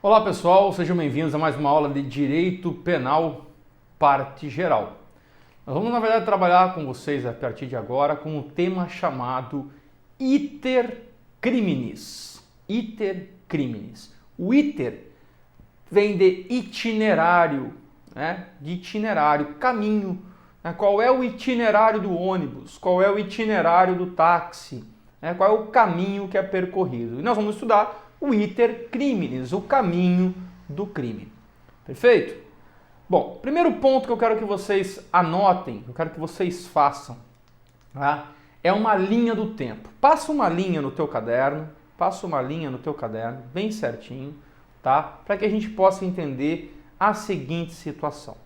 Olá pessoal, sejam bem-vindos a mais uma aula de Direito Penal, parte geral. Nós vamos, na verdade, trabalhar com vocês a partir de agora com um tema chamado iter criminis. Iter criminis. O iter vem de itinerário, de itinerário, caminho. Qual é o itinerário do ônibus? Qual é o itinerário do táxi? Qual é o caminho que é percorrido? E nós vamos estudar o iter criminis, o caminho do crime. Perfeito? Bom, primeiro ponto que eu quero que vocês anotem, eu quero que vocês façam, é uma linha do tempo. Passa uma linha no teu caderno, bem certinho, tá? Para que a gente possa entender a seguinte situação.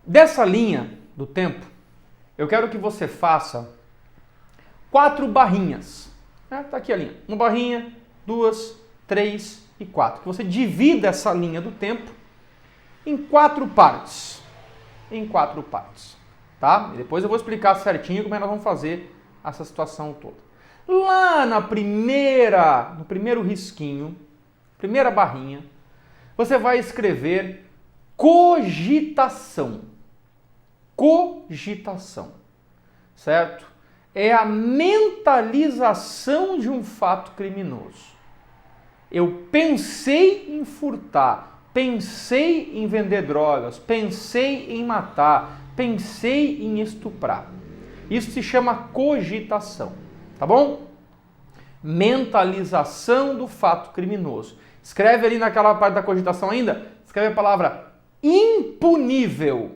Dessa linha do tempo, eu quero que você faça 4 barrinhas. Tá aqui a linha. Uma barrinha, 2, 3 e 4. Que você divida essa linha do tempo em 4 partes. Tá? E depois eu vou explicar certinho como é que nós vamos fazer essa situação toda. Lá no primeiro risquinho, primeira barrinha, você vai escrever cogitação. Cogitação. Certo? É a mentalização de um fato criminoso. Eu pensei em furtar, pensei em vender drogas, pensei em matar, pensei em estuprar. Isso se chama cogitação, tá bom? Mentalização do fato criminoso. Escreve ali naquela parte da cogitação ainda, escreve a palavra impunível.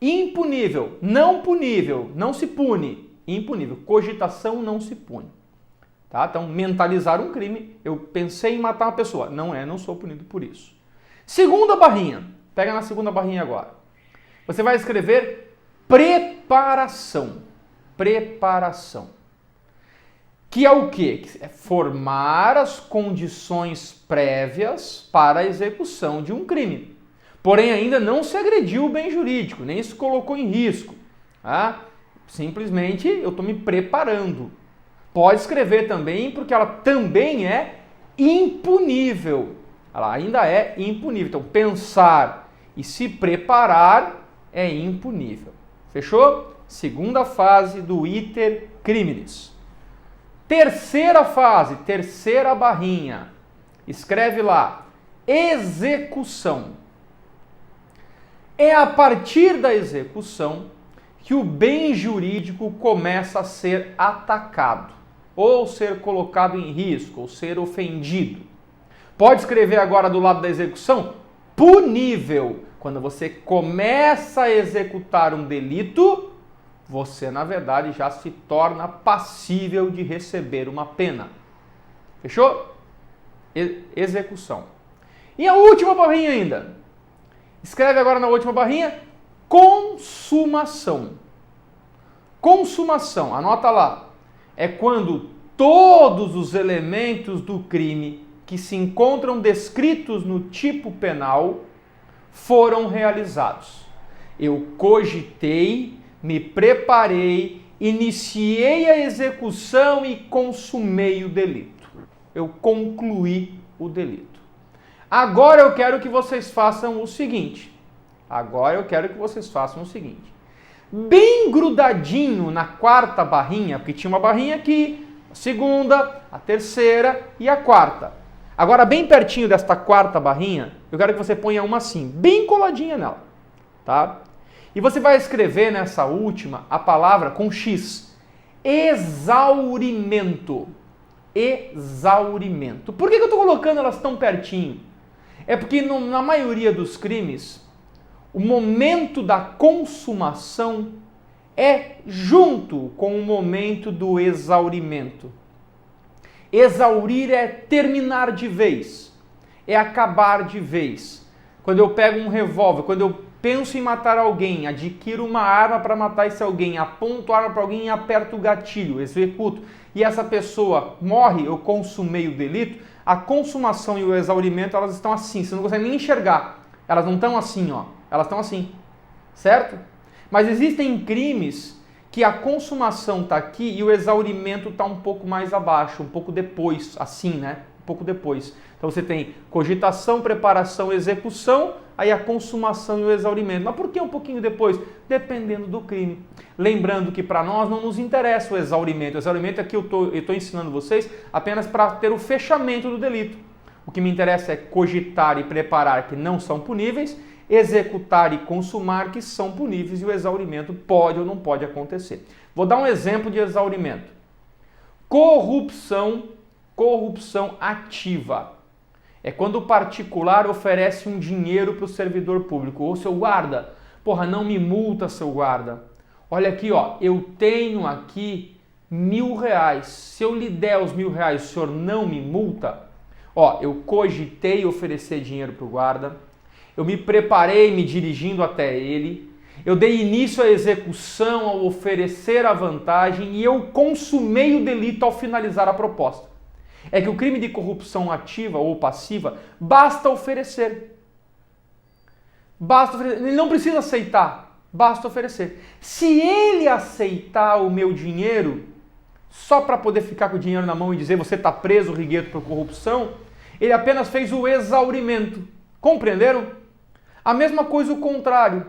Impunível, não punível, não se pune. Impunível, cogitação não se pune. Tá? Então, mentalizar um crime, eu pensei em matar uma pessoa. Não sou punido por isso. Segunda barrinha, pega na segunda barrinha agora. Você vai escrever preparação. Preparação. Que é o quê? É formar as condições prévias para a execução de um crime. Porém, ainda não se agrediu o bem jurídico, nem se colocou em risco. Tá? Simplesmente eu estou me preparando. Pode escrever também, porque ela também é impunível. Ela ainda é impunível. Então, pensar e se preparar é impunível. Fechou? Segunda fase do iter criminis. Terceira fase, terceira barrinha. Escreve lá, execução. É a partir da execução que o bem jurídico começa a ser atacado, ou ser colocado em risco, ou ser ofendido. Pode escrever agora do lado da execução, punível. Quando você começa a executar um delito, você, na verdade, já se torna passível de receber uma pena. Fechou? Execução. E a última barrinha ainda. Escreve agora na última barrinha, consumação. Consumação, anota lá. É quando todos os elementos do crime que se encontram descritos no tipo penal foram realizados. Eu cogitei, me preparei, iniciei a execução e consumei o delito. Eu concluí o delito. Agora eu quero que vocês façam o seguinte. Bem grudadinho na quarta barrinha, porque tinha uma barrinha aqui, a segunda, a terceira e a quarta. Agora, bem pertinho desta quarta barrinha, eu quero que você ponha uma assim, bem coladinha nela, tá? E você vai escrever nessa última a palavra com X, exaurimento. Exaurimento. Por que eu estou colocando elas tão pertinho? É porque na maioria dos crimes, o momento da consumação é junto com o momento do exaurimento. Exaurir é terminar de vez, é acabar de vez. Quando eu pego um revólver, quando eu penso em matar alguém, adquiro uma arma para matar esse alguém, aponto a arma para alguém e aperto o gatilho, executo, e essa pessoa morre, eu consumei o delito, a consumação e o exaurimento, elas estão assim, você não consegue nem enxergar. Elas não estão assim, ó. Elas estão assim, certo? Mas existem crimes que a consumação está aqui e o exaurimento está um pouco mais abaixo, um pouco depois, assim, né? pouco depois. Então você tem cogitação, preparação, execução, aí a consumação e o exaurimento. Mas por que um pouquinho depois? Dependendo do crime. Lembrando que para nós não nos interessa o exaurimento. O exaurimento é que eu estou ensinando vocês apenas para ter o fechamento do delito. O que me interessa é cogitar e preparar, que não são puníveis, executar e consumar, que são puníveis, e o exaurimento pode ou não pode acontecer. Vou dar um exemplo de exaurimento. Corrupção ativa. É quando o particular oferece um dinheiro para o servidor público. Ô, seu guarda, porra, não me multa, seu guarda. Olha aqui, ó, eu tenho aqui R$1.000. Se eu lhe der os R$1.000, o senhor não me multa? Ó, eu cogitei oferecer dinheiro para o guarda, eu me preparei me dirigindo até ele, eu dei início à execução ao oferecer a vantagem e eu consumei o delito ao finalizar a proposta. É que o crime de corrupção ativa ou passiva basta oferecer. Ele não precisa aceitar, basta oferecer. Se ele aceitar o meu dinheiro, só para poder ficar com o dinheiro na mão e dizer você está preso, Rigueto, por corrupção, ele apenas fez o exaurimento. Compreenderam? A mesma coisa o contrário.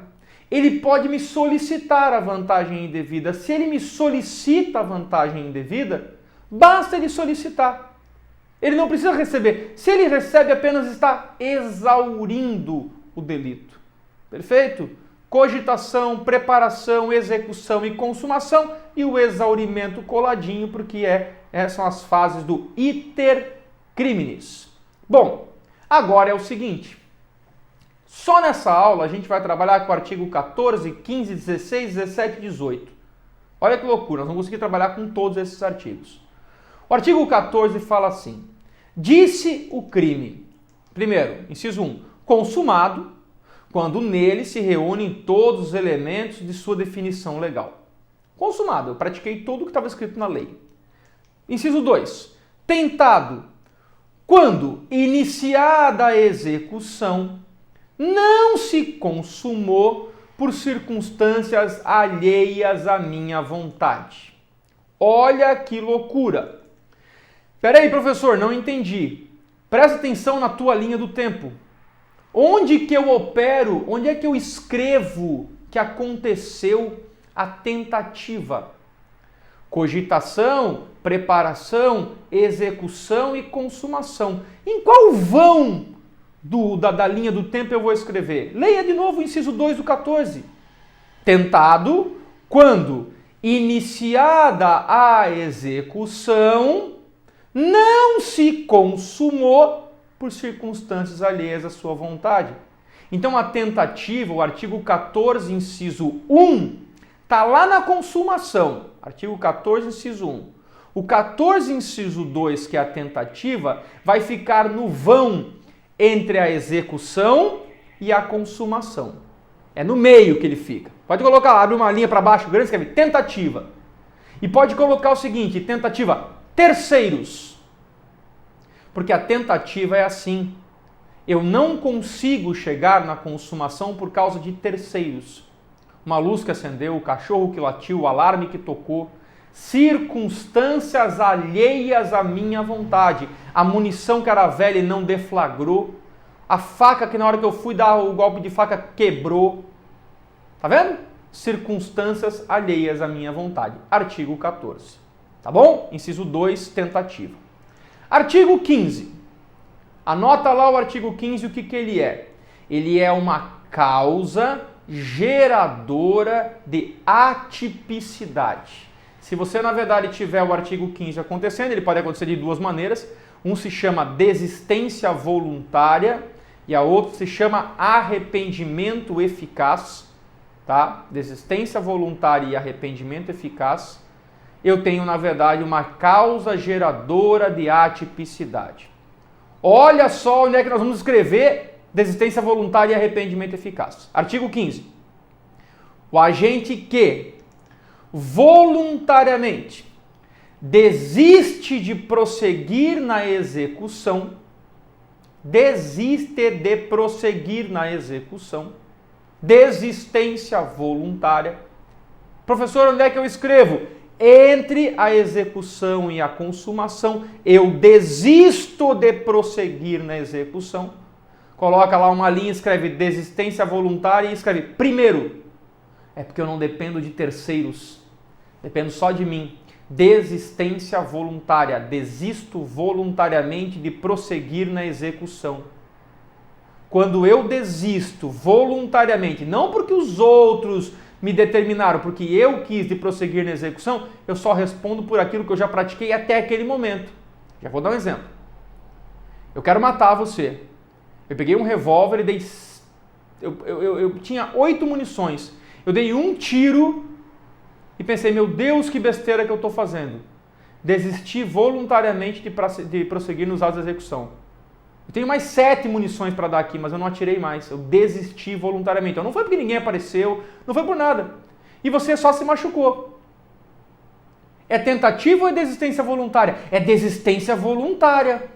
Ele pode me solicitar a vantagem indevida. Se ele me solicita a vantagem indevida, basta ele solicitar. Ele não precisa receber. Se ele recebe, apenas está exaurindo o delito. Perfeito? Cogitação, preparação, execução e consumação, e o exaurimento coladinho, porque essas são as fases do iter criminis. Bom, agora é o seguinte. Só nessa aula a gente vai trabalhar com o artigo 14, 15, 16, 17 e 18. Olha que loucura, nós vamos conseguir trabalhar com todos esses artigos. O artigo 14 fala assim: disse o crime. Primeiro, inciso 1, consumado, quando nele se reúnem todos os elementos de sua definição legal. Consumado, eu pratiquei tudo o que estava escrito na lei. Inciso 2, tentado, quando iniciada a execução, não se consumou por circunstâncias alheias à minha vontade. Olha que loucura! Peraí, professor, não entendi. Presta atenção na tua linha do tempo. Onde que eu opero, onde é que eu escrevo que aconteceu a tentativa? Cogitação, preparação, execução e consumação. Em qual vão da linha do tempo eu vou escrever? Leia de novo o inciso 2 do 14. Tentado, quando iniciada a execução, não se consumou por circunstâncias alheias à sua vontade. Então a tentativa, o artigo 14, inciso 1, está lá na consumação. Artigo 14, inciso 1. O 14, inciso 2, que é a tentativa, vai ficar no vão entre a execução e a consumação. É no meio que ele fica. Pode colocar lá, abre uma linha para baixo, grande, escreve tentativa. E pode colocar o seguinte, tentativa, terceiros. Porque a tentativa é assim. Eu não consigo chegar na consumação por causa de terceiros. Uma luz que acendeu, o cachorro que latiu, o alarme que tocou. Circunstâncias alheias à minha vontade. A munição que era velha e não deflagrou. A faca que na hora que eu fui dar o golpe de faca quebrou. Tá vendo? Circunstâncias alheias à minha vontade. Artigo 14. Tá bom? Inciso 2, tentativa. Artigo 15. Anota lá o artigo 15, o que ele é? Ele é uma causa geradora de atipicidade. Se você, na verdade, tiver o artigo 15 acontecendo, ele pode acontecer de duas maneiras. Um se chama desistência voluntária e a outra se chama arrependimento eficaz. Tá? Desistência voluntária e arrependimento eficaz. Eu tenho, na verdade, uma causa geradora de atipicidade. Olha só onde é que nós vamos escrever desistência voluntária e arrependimento eficaz. Artigo 15. O agente que voluntariamente desiste de prosseguir na execução, desistência voluntária. Professor, onde é que eu escrevo? entre a execução e a consumação, eu desisto de prosseguir na execução. Coloca lá uma linha, escreve desistência voluntária e escreve primeiro. É porque eu não dependo de terceiros, dependo só de mim. Desistência voluntária, desisto voluntariamente de prosseguir na execução. Quando eu desisto voluntariamente, não porque os outros me determinaram, porque eu quis de prosseguir na execução, eu só respondo por aquilo que eu já pratiquei até aquele momento. Já vou dar um exemplo. Eu quero matar você. Eu peguei um revólver e dei... Eu tinha 8 munições. Eu dei um tiro e pensei, meu Deus, que besteira que eu estou fazendo. Desisti voluntariamente de prosseguir nos atos de execução. Eu tenho mais 7 munições para dar aqui, mas eu não atirei mais. Eu desisti voluntariamente. Então não foi porque ninguém apareceu, não foi por nada. E você só se machucou. É tentativa ou é desistência voluntária? É desistência voluntária.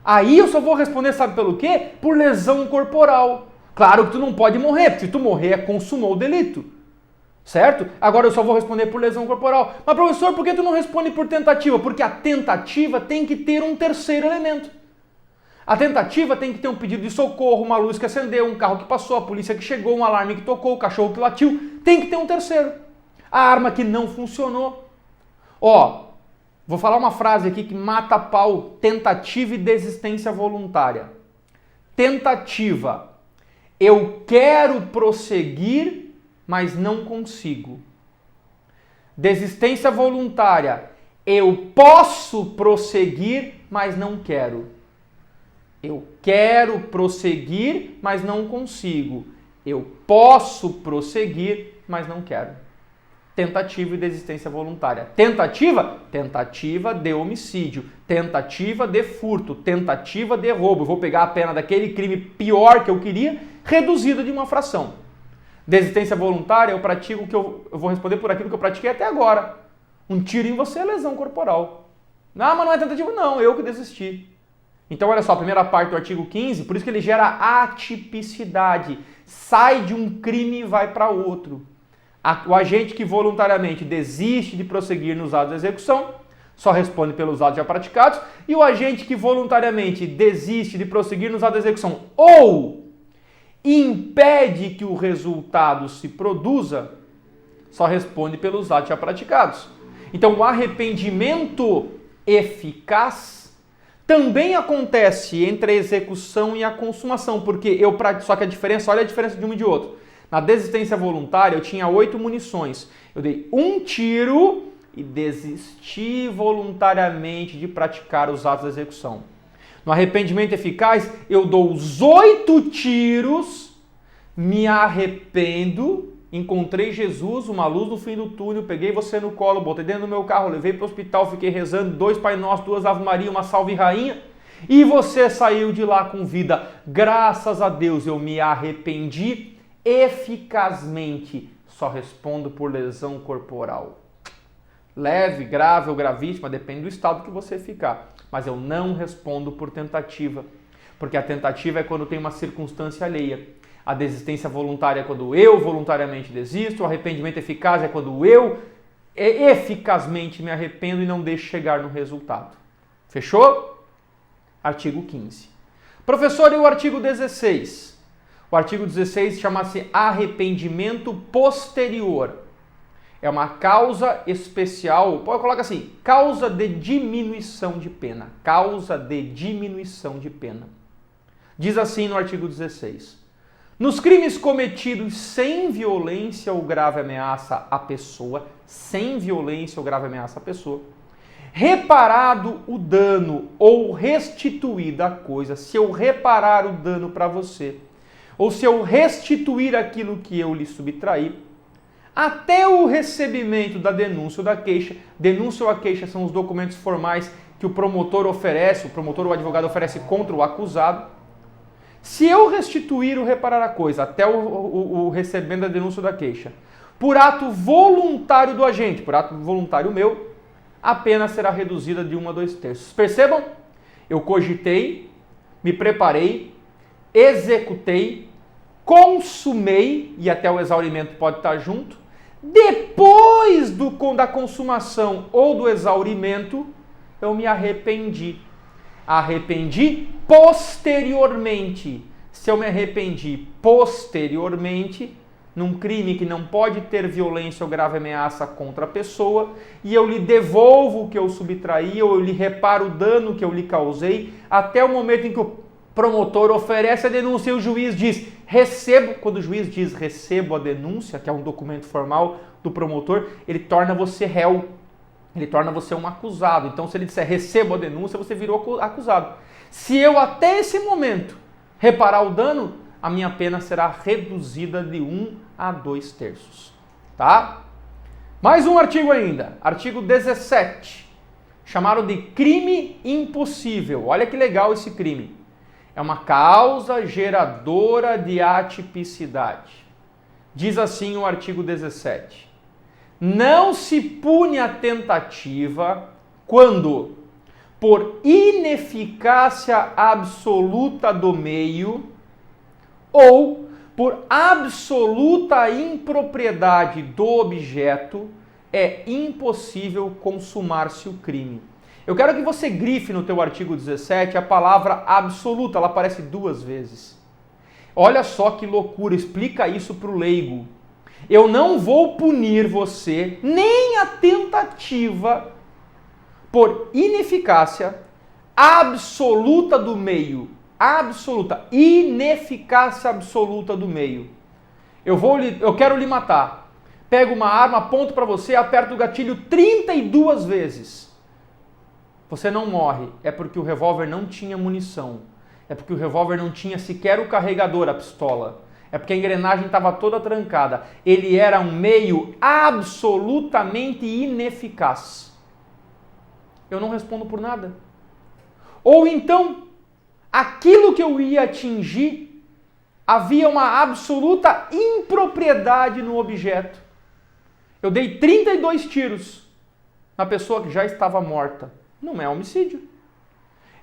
Aí eu só vou responder, sabe pelo quê? Por lesão corporal. Claro que tu não pode morrer, porque se tu morrer, consumou o delito. Certo? Agora eu só vou responder por lesão corporal. Mas professor, por que tu não responde por tentativa? Porque a tentativa tem que ter um terceiro elemento. A tentativa tem que ter um pedido de socorro, uma luz que acendeu, um carro que passou, a polícia que chegou, um alarme que tocou, o cachorro que latiu. Tem que ter um terceiro. A arma que não funcionou. Ó, vou falar uma frase aqui que mata a pau. Tentativa e desistência voluntária. Tentativa. Eu quero prosseguir, mas não consigo. Desistência voluntária. Eu posso prosseguir, mas não quero. Eu quero prosseguir, mas não consigo. Eu posso prosseguir, mas não quero. Tentativa e desistência voluntária. Tentativa? Tentativa de homicídio. Tentativa de furto. Tentativa de roubo. Eu vou pegar a pena daquele crime pior que eu queria, reduzida de uma fração. Desistência voluntária, eu pratico que eu vou responder por aquilo que eu pratiquei até agora. Um tiro em você é lesão corporal. Ah, mas não é tentativa? Não, eu que desisti. Então, olha só, a primeira parte do artigo 15, por isso que ele gera atipicidade. Sai de um crime e vai para outro. O agente que voluntariamente desiste de prosseguir nos atos de execução, só responde pelos atos já praticados, e o agente que voluntariamente desiste de prosseguir nos atos de execução ou impede que o resultado se produza, só responde pelos atos já praticados. Então, o arrependimento eficaz também acontece entre a execução e a consumação, porque só que a diferença, olha a diferença de um e de outro. Na desistência voluntária, eu tinha 8 munições. Eu dei um tiro e desisti voluntariamente de praticar os atos de execução. No arrependimento eficaz, eu dou os 8 tiros, me arrependo, encontrei Jesus, uma luz no fim do túnel, peguei você no colo, botei dentro do meu carro, levei para o hospital, fiquei rezando 2 Pai Nosso, 2 Ave Maria, uma Salve Rainha, e você saiu de lá com vida. Graças a Deus eu me arrependi eficazmente. Só respondo por lesão corporal. Leve, grave ou gravíssima, depende do estado que você ficar. Mas eu não respondo por tentativa, porque a tentativa é quando tem uma circunstância alheia. A desistência voluntária é quando eu voluntariamente desisto, o arrependimento eficaz é quando eu eficazmente me arrependo e não deixo chegar no resultado. Fechou? Artigo 15. Professor, e o artigo 16? O artigo 16 chama-se arrependimento posterior. É uma causa especial, pode colocar assim, causa de diminuição de pena. Causa de diminuição de pena. Diz assim no artigo 16. Nos crimes cometidos sem violência ou grave ameaça à pessoa, sem violência ou grave ameaça à pessoa, reparado o dano ou restituída a coisa, se eu reparar o dano para você, ou se eu restituir aquilo que eu lhe subtraí, até o recebimento da denúncia ou da queixa. Denúncia ou a queixa são os documentos formais que o promotor oferece, o promotor ou o advogado oferece contra o acusado. Se eu restituir ou reparar a coisa até o recebimento da denúncia ou da queixa, por ato voluntário do agente, por ato voluntário meu, a pena será reduzida de 1 a 2/3. Percebam? Eu cogitei, me preparei, executei, consumei, e até o exaurimento pode estar junto, depois da consumação ou do exaurimento, eu me arrependi. Arrependi posteriormente. Se eu me arrependi posteriormente, num crime que não pode ter violência ou grave ameaça contra a pessoa, e eu lhe devolvo o que eu subtraí, ou eu lhe reparo o dano que eu lhe causei, até o momento em que o promotor oferece a denúncia e o juiz diz, recebo, quando o juiz diz recebo a denúncia, que é um documento formal do promotor, ele torna você réu, ele torna você um acusado. Então se ele disser recebo a denúncia, você virou acusado. Se eu até esse momento reparar o dano, a minha pena será reduzida de 1 a 2/3, tá? Mais um artigo ainda, artigo 17, chamado de crime impossível. Olha que legal esse crime. É uma causa geradora de atipicidade. Diz assim o artigo 17. Não se pune a tentativa quando, por ineficácia absoluta do meio ou por absoluta impropriedade do objeto, é impossível consumar-se o crime. Eu quero que você grife no teu artigo 17 a palavra absoluta, ela aparece 2 vezes. Olha só que loucura, explica isso para o leigo. Eu não vou punir você, nem a tentativa, por ineficácia absoluta do meio. Absoluta, ineficácia absoluta do meio. Eu quero lhe matar. Pego uma arma, aponto para você, aperto o gatilho 32 vezes. Você não morre, é porque o revólver não tinha munição. É porque o revólver não tinha sequer o carregador, a pistola. É porque a engrenagem estava toda trancada. Ele era um meio absolutamente ineficaz. Eu não respondo por nada. Ou então, aquilo que eu ia atingir, havia uma absoluta impropriedade no objeto. Eu dei 32 tiros na pessoa que já estava morta. Não é homicídio.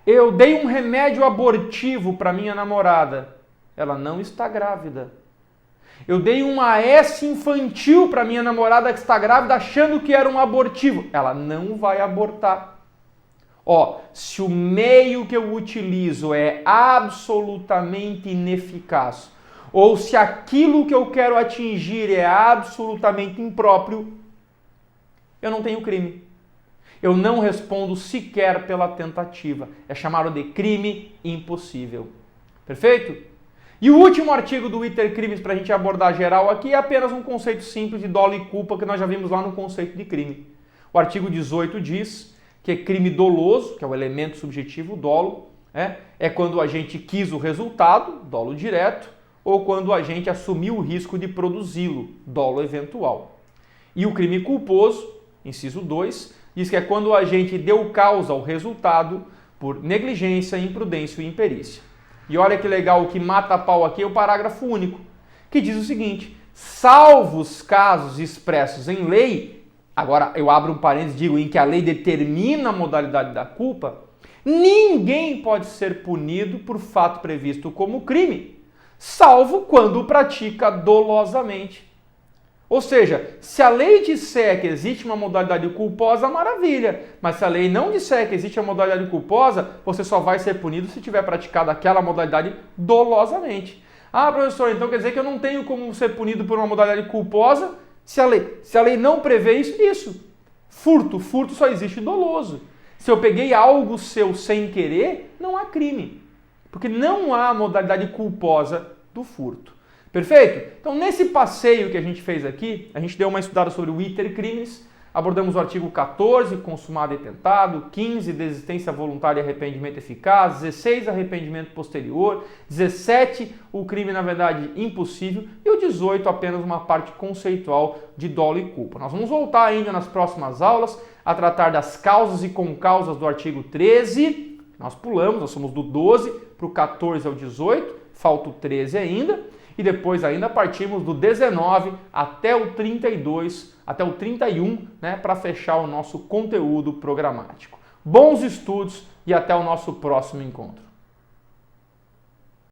Eu dei um remédio abortivo para minha namorada. Ela não está grávida. Eu dei um AS infantil para minha namorada que está grávida achando que era um abortivo. Ela não vai abortar. Se o meio que eu utilizo é absolutamente ineficaz, ou se aquilo que eu quero atingir é absolutamente impróprio, eu não tenho crime. Eu não respondo sequer pela tentativa. É chamado de crime impossível. Perfeito? E o último artigo do Iter Crimes para a gente abordar geral aqui é apenas um conceito simples de dolo e culpa que nós já vimos lá no conceito de crime. O artigo 18 diz que crime doloso, que é o elemento subjetivo dolo, é quando a gente quis o resultado, dolo direto, ou quando a gente assumiu o risco de produzi-lo, dolo eventual. E o crime culposo, inciso 2, diz que é quando a gente deu causa ao resultado por negligência, imprudência e imperícia. E olha que legal, o que mata a pau aqui é o parágrafo único, que diz o seguinte: salvo os casos expressos em lei, agora eu abro um parênteses e digo em que a lei determina a modalidade da culpa, ninguém pode ser punido por fato previsto como crime, salvo quando o pratica dolosamente. Ou seja, se a lei disser que existe uma modalidade culposa, maravilha. Mas se a lei não disser que existe uma modalidade culposa, você só vai ser punido se tiver praticado aquela modalidade dolosamente. Ah, professor, então quer dizer que eu não tenho como ser punido por uma modalidade culposa se a lei não prevê isso? Isso. Furto só existe doloso. Se eu peguei algo seu sem querer, não há crime. Porque não há modalidade culposa do furto. Perfeito? Então, nesse passeio que a gente fez aqui, a gente deu uma estudada sobre o Iter Crimes, abordamos o artigo 14, consumado e tentado, 15, desistência voluntária e arrependimento eficaz, 16, arrependimento posterior, 17, o crime, na verdade, impossível, e o 18, apenas uma parte conceitual de dolo e culpa. Nós vamos voltar ainda nas próximas aulas a tratar das causas e concausas do artigo 13, nós pulamos, nós somos do 12 para o 14 ao 18, falta o 13 ainda, e depois ainda partimos do 19 até o 32, até o 31, para fechar o nosso conteúdo programático. Bons estudos e até o nosso próximo encontro.